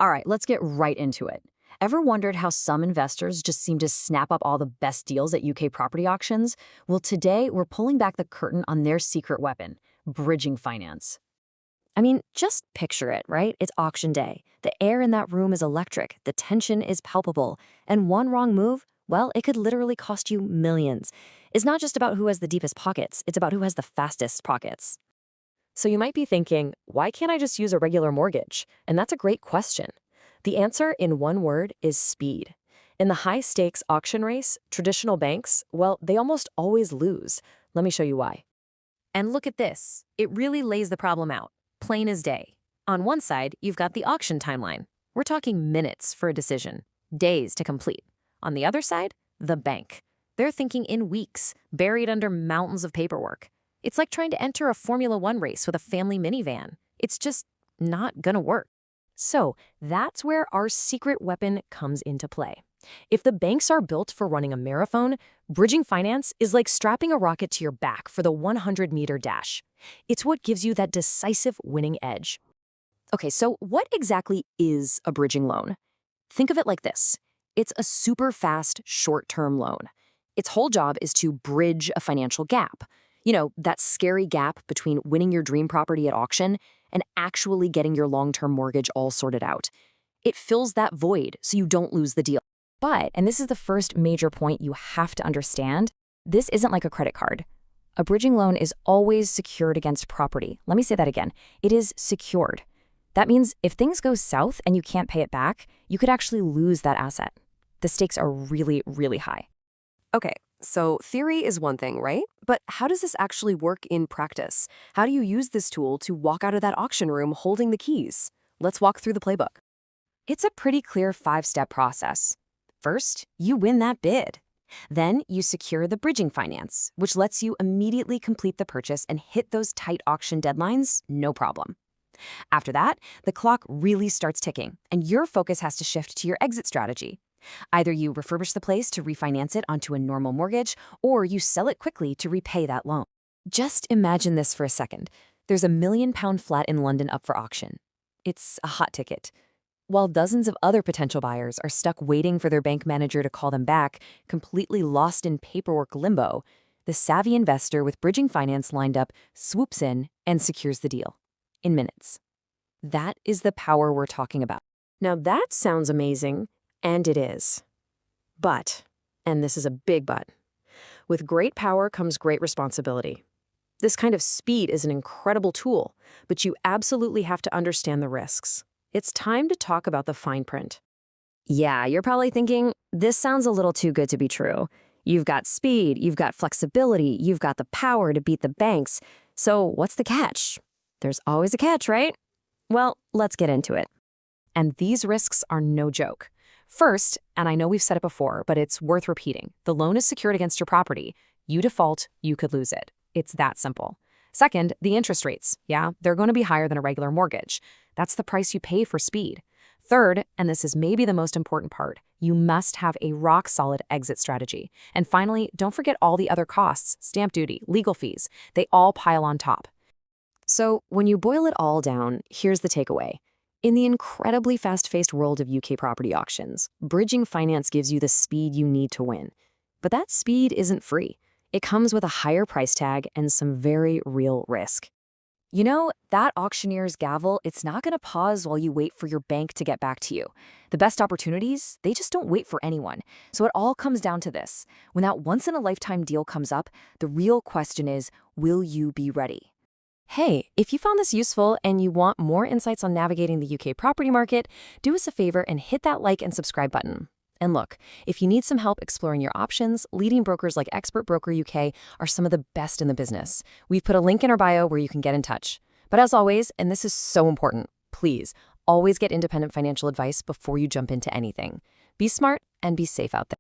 All right, let's get right into it. Ever wondered how some investors just seem to snap up all the best deals at UK property auctions? Well, today we're pulling back the curtain on their secret weapon, bridging finance. I mean, just picture it, right? It's auction day. The air in that room is electric, the tension is palpable, and one wrong move, well, it could literally cost you millions. It's not just about who has the deepest pockets, it's about who has the fastest pockets. So you might be thinking, why can't I just use a regular mortgage? And that's a great question. The answer in one word is speed. In the high-stakes auction race, traditional banks, well, they almost always lose. Let me show you why. And look at this. It really lays the problem out. Plain as day. On one side, you've got the auction timeline. We're talking minutes for a decision, days to complete. On the other side, the bank. They're thinking in weeks, buried under mountains of paperwork. It's like trying to enter a Formula One race with a family minivan. It's just not gonna work. So that's where our secret weapon comes into play. If the banks are built for running a marathon, bridging finance is like strapping a rocket to your back for the 100-meter dash. It's what gives you that decisive winning edge. Okay, so what exactly is a bridging loan? Think of it like this. It's a super fast, short-term loan. Its whole job is to bridge a financial gap. You know, that scary gap between winning your dream property at auction and actually getting your long-term mortgage all sorted out. It fills that void so you don't lose the deal. But, and this is the first major point you have to understand, this isn't like a credit card. A bridging loan is always secured against property. Let me say that again. It is secured. That means if things go south and you can't pay it back, you could actually lose that asset. The stakes are really, really high. Okay, so theory is one thing, right? But how does this actually work in practice? How do you use this tool to walk out of that auction room holding the keys? Let's walk through the playbook. It's a pretty clear 5-step process. First, you win that bid. Then you secure the bridging finance, which lets you immediately complete the purchase and hit those tight auction deadlines, no problem. After that, the clock really starts ticking, and your focus has to shift to your exit strategy. Either you refurbish the place to refinance it onto a normal mortgage, or you sell it quickly to repay that loan. Just imagine this for a second. There's a £1 million flat in London up for auction. It's a hot ticket. While dozens of other potential buyers are stuck waiting for their bank manager to call them back, completely lost in paperwork limbo, the savvy investor with bridging finance lined up swoops in and secures the deal in minutes. That is the power we're talking about. Now that sounds amazing, and it is. But, and this is a big but, with great power comes great responsibility. This kind of speed is an incredible tool, but you absolutely have to understand the risks. It's time to talk about the fine print. Yeah, you're probably thinking, this sounds a little too good to be true. You've got speed, you've got flexibility, you've got the power to beat the banks. So what's the catch? There's always a catch, right? Well, let's get into it. And these risks are no joke. First, and I know we've said it before, but it's worth repeating, the loan is secured against your property. You default, you could lose it. It's that simple. Second, the interest rates. Yeah, they're going to be higher than a regular mortgage. That's the price you pay for speed. Third, and this is maybe the most important part, you must have a rock-solid exit strategy. And finally, don't forget all the other costs, stamp duty, legal fees. They all pile on top. So when you boil it all down, here's the takeaway. In the incredibly fast-paced world of UK property auctions, bridging finance gives you the speed you need to win. But that speed isn't free. It comes with a higher price tag and some very real risk. You know, that auctioneer's gavel, it's not going to pause while you wait for your bank to get back to you. The best opportunities, they just don't wait for anyone. So it all comes down to this. When that once-in-a-lifetime deal comes up, the real question is, will you be ready? Hey, if you found this useful and you want more insights on navigating the UK property market, do us a favor and hit that like and subscribe button. And look, if you need some help exploring your options, leading brokers like ExpertBrokerUK are some of the best in the business. We've put a link in our bio where you can get in touch. But as always, and this is so important, please always get independent financial advice before you jump into anything. Be smart and be safe out there.